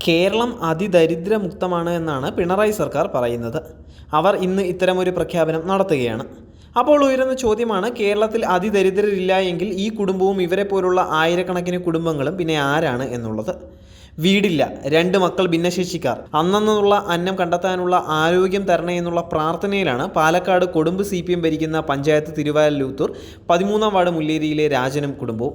കേരളം അതിദരിദ്രമുക്തമാണ് എന്നാണ് പിണറായി സർക്കാർ പറയുന്നത്. അവർ ഇന്ന് ഇത്തരമൊരു പ്രഖ്യാപനം നടത്തുകയാണ്. അപ്പോൾ ഉയരുന്ന ചോദ്യമാണ്, കേരളത്തിൽ അതിദരിദ്രരില്ല എങ്കിൽ ഈ കുടുംബവും ഇവരെ പോലുള്ള ആയിരക്കണക്കിന് കുടുംബങ്ങളും പിന്നെ ആരാണ് എന്നുള്ളത്. വീടില്ല, 2 മക്കൾ ഭിന്നശേഷിക്കാർ, അന്നന്നുള്ള അന്നം കണ്ടെത്താനുള്ള ആരോഗ്യം തരണേ എന്നുള്ള പ്രാർത്ഥനയിലാണ് പാലക്കാട് കൊടുമ്പ് CPM ഭരിക്കുന്ന പഞ്ചായത്ത് തിരുവാലൂത്തൂർ 13-ാം വാർഡ് മുല്ലേരിയിലെ രാജനും കുടുംബവും.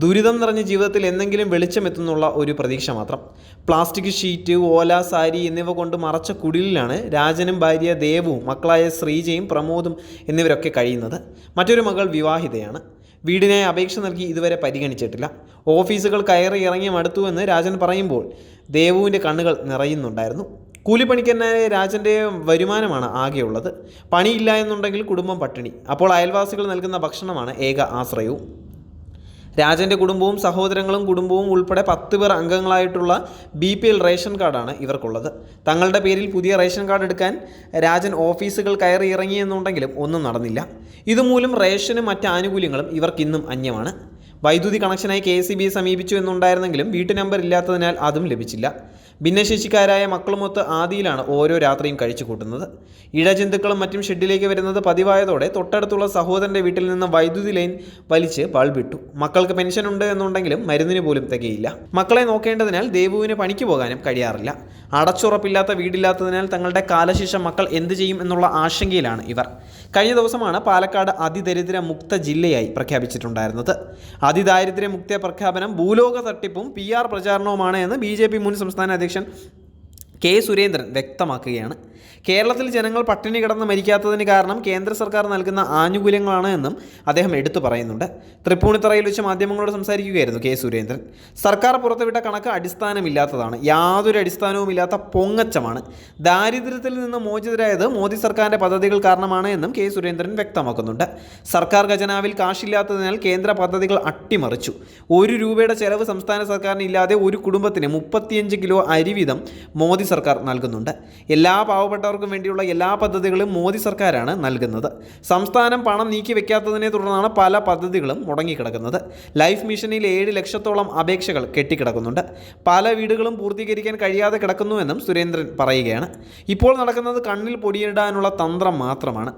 ദുരിതം നിറഞ്ഞ ജീവിതത്തിൽ എന്തെങ്കിലും വെളിച്ചമെത്തുന്നുള്ള ഒരു പ്രതീക്ഷ മാത്രം. പ്ലാസ്റ്റിക് ഷീറ്റ്, ഓല, സാരി എന്നിവ കൊണ്ട് മറച്ച കുടിലിലാണ് രാജനും ഭാര്യ ദേവും മക്കളായ ശ്രീജയും പ്രമോദും എന്നിവരൊക്കെ കഴിയുന്നത്. മറ്റൊരു മകൾ വിവാഹിതയാണ്. വീടിനായി അപേക്ഷ നൽകി ഇതുവരെ പരിഗണിച്ചിട്ടില്ല. ഓഫീസുകൾ കയറി ഇറങ്ങി മടുത്തുവെന്ന് രാജൻ പറയുമ്പോൾ ദേവുവിൻ്റെ കണ്ണുകൾ നിറയുന്നുണ്ടായിരുന്നു. കൂലിപ്പണിക്കനായ രാജൻ്റെ വരുമാനമാണ് ആകെയുള്ളത്. പണിയില്ല എന്നുണ്ടെങ്കിൽ കുടുംബം പട്ടിണി. അപ്പോൾ അയൽവാസികൾ നൽകുന്ന ഭക്ഷണമാണ് ഏക ആശ്രയവും. രാജൻ്റെ കുടുംബവും സഹോദരങ്ങളും കുടുംബവും ഉൾപ്പെടെ 10 പേർ അംഗങ്ങളായിട്ടുള്ള BPL റേഷൻ കാർഡാണ് ഇവർക്കുള്ളത്. തങ്ങളുടെ പേരിൽ പുതിയ റേഷൻ കാർഡ് എടുക്കാൻ രാജൻ ഓഫീസുകൾ കയറി ഇറങ്ങിയെന്നുണ്ടെങ്കിലും ഒന്നും നടന്നില്ല. ഇതുമൂലം റേഷനും മറ്റ് ആനുകൂല്യങ്ങളും ഇവർക്കിന്നും അന്യമാണ്. വൈദ്യുതി കണക്ഷനായി KSEBയെ സമീപിച്ചു എന്നുണ്ടായിരുന്നെങ്കിലും വീട്ടു നമ്പർ ഇല്ലാത്തതിനാൽ അതും ലഭിച്ചില്ല. ഭിന്നശേഷിക്കാരായ മക്കളുമൊത്ത് ആദിയിലാണ് ഓരോ രാത്രിയും കഴിച്ചു കൂട്ടുന്നത്. ഇഴജന്തുക്കളും മറ്റും ഷെഡിലേക്ക് വരുന്നത് പതിവായതോടെ തൊട്ടടുത്തുള്ള സഹോദരൻ്റെ വീട്ടിൽ നിന്ന് വൈദ്യുതി ലൈൻ വലിച്ച് ബൾബിട്ടു. മക്കൾക്ക് പെൻഷൻ ഉണ്ട് എന്നുണ്ടെങ്കിലും മരുന്നിന് പോലും തികയില്ല. മക്കളെ നോക്കേണ്ടതിനാൽ ദേവുവിന് പണിക്ക് പോകാനും കഴിയാറില്ല. അടച്ചുറപ്പില്ലാത്ത വീടില്ലാത്തതിനാൽ തങ്ങളുടെ കാലശേഷം മക്കൾ എന്ത് ചെയ്യും എന്നുള്ള ആശങ്കയിലാണ് ഇവർ. കഴിഞ്ഞ ദിവസമാണ് പാലക്കാട് അതിദരിദ്ര മുക്ത ജില്ലയായി പ്രഖ്യാപിച്ചിട്ടുണ്ടായിരുന്നത്. അതിദാരിദ്ര്യമുക്ത പ്രഖ്യാപനം ഭൂലോക തട്ടിപ്പും PR പ്രചാരണവുമാണ് എന്ന് BJP മുൻ സംസ്ഥാന അധ്യക്ഷൻ K. സുരേന്ദ്രൻ വ്യക്തമാക്കുകയാണ്. കേരളത്തിൽ ജനങ്ങൾ പട്ടിണി കിടന്ന് മരിക്കാത്തതിന് കാരണം കേന്ദ്ര സർക്കാർ നൽകുന്ന ആനുകൂല്യങ്ങളാണ് എന്നും അദ്ദേഹം എടുത്തു പറയുന്നുണ്ട്. തൃപ്പൂണിത്തറയിൽ വെച്ച് മാധ്യമങ്ങളോട് സംസാരിക്കുകയായിരുന്നു K. സുരേന്ദ്രൻ. സർക്കാർ പുറത്തുവിട്ട കണക്ക് അടിസ്ഥാനമില്ലാത്തതാണ്, യാതൊരു അടിസ്ഥാനവുമില്ലാത്ത പൊങ്ങച്ചമാണ്. ദാരിദ്ര്യത്തിൽ നിന്ന് മോചിതരായത് മോദി സർക്കാരിൻ്റെ പദ്ധതികൾ കാരണമാണ് എന്നും K. സുരേന്ദ്രൻ വ്യക്തമാക്കുന്നുണ്ട്. സർക്കാർ ഖജനാവിൽ കാശില്ലാത്തതിനാൽ കേന്ദ്ര പദ്ധതികൾ അട്ടിമറിച്ചു. 1 രൂപയുടെ ചെലവ് സംസ്ഥാന സർക്കാരിന് ഇല്ലാതെ ഒരു കുടുംബത്തിന് 35 കിലോ അരി വീതം മോദി സർക്കാർ നൽകുന്നുണ്ട്. എല്ലാ പാവപ്പെട്ടവർക്കും വേണ്ടിയുള്ള എല്ലാ പദ്ധതികളും മോദി സർക്കാരാണ് നൽകുന്നത്. സംസ്ഥാനം പണം നീക്കി വെക്കാത്തതിനെ തുടർന്നാണ് പല പദ്ധതികളും മുടങ്ങിക്കിടക്കുന്നത്. ലൈഫ് മിഷനിൽ 7 ലക്ഷത്തോളം അപേക്ഷകൾ കെട്ടിക്കിടക്കുന്നുണ്ട്. പല വീടുകളും പൂർത്തീകരിക്കാൻ കഴിയാതെ കിടക്കുന്നുവെന്നും സുരേന്ദ്രൻ പറയുകയാണ്. ഇപ്പോൾ നടക്കുന്നത് കണ്ണിൽ പൊടിയിടാനുള്ള തന്ത്രം മാത്രമാണ്.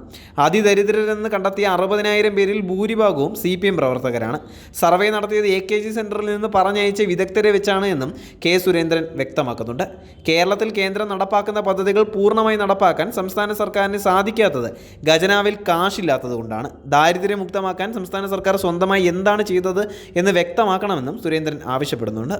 അതിദരിദ്രരെന്ന് കണ്ടെത്തിയ 60,000 പേരിൽ ഭൂരിഭാഗവും CPM പ്രവർത്തകരാണ്. സർവേ നടത്തിയത് AKG സെൻറ്ററിൽ നിന്ന് പറഞ്ഞയച്ച വിദഗ്ധരെ വെച്ചാണ് എന്നും K. സുരേന്ദ്രൻ വ്യക്തമാക്കുന്നുണ്ട്. കേരളത്തിൽ കേന്ദ്രം നടപ്പാക്കുന്ന പദ്ധതികൾ പൂർണ്ണമായി നടപ്പാക്കാൻ സംസ്ഥാന സർക്കാരിന് സാധിക്കാത്തത് ഖജനാവിൽ കാശില്ലാത്തത് കൊണ്ടാണ്. ദാരിദ്ര്യമുക്തമാക്കാൻ സംസ്ഥാന സർക്കാർ സ്വന്തമായി എന്താണ് ചെയ്തത് എന്ന് വ്യക്തമാക്കണമെന്നും സുരേന്ദ്രൻ ആവശ്യപ്പെടുന്നുണ്ട്.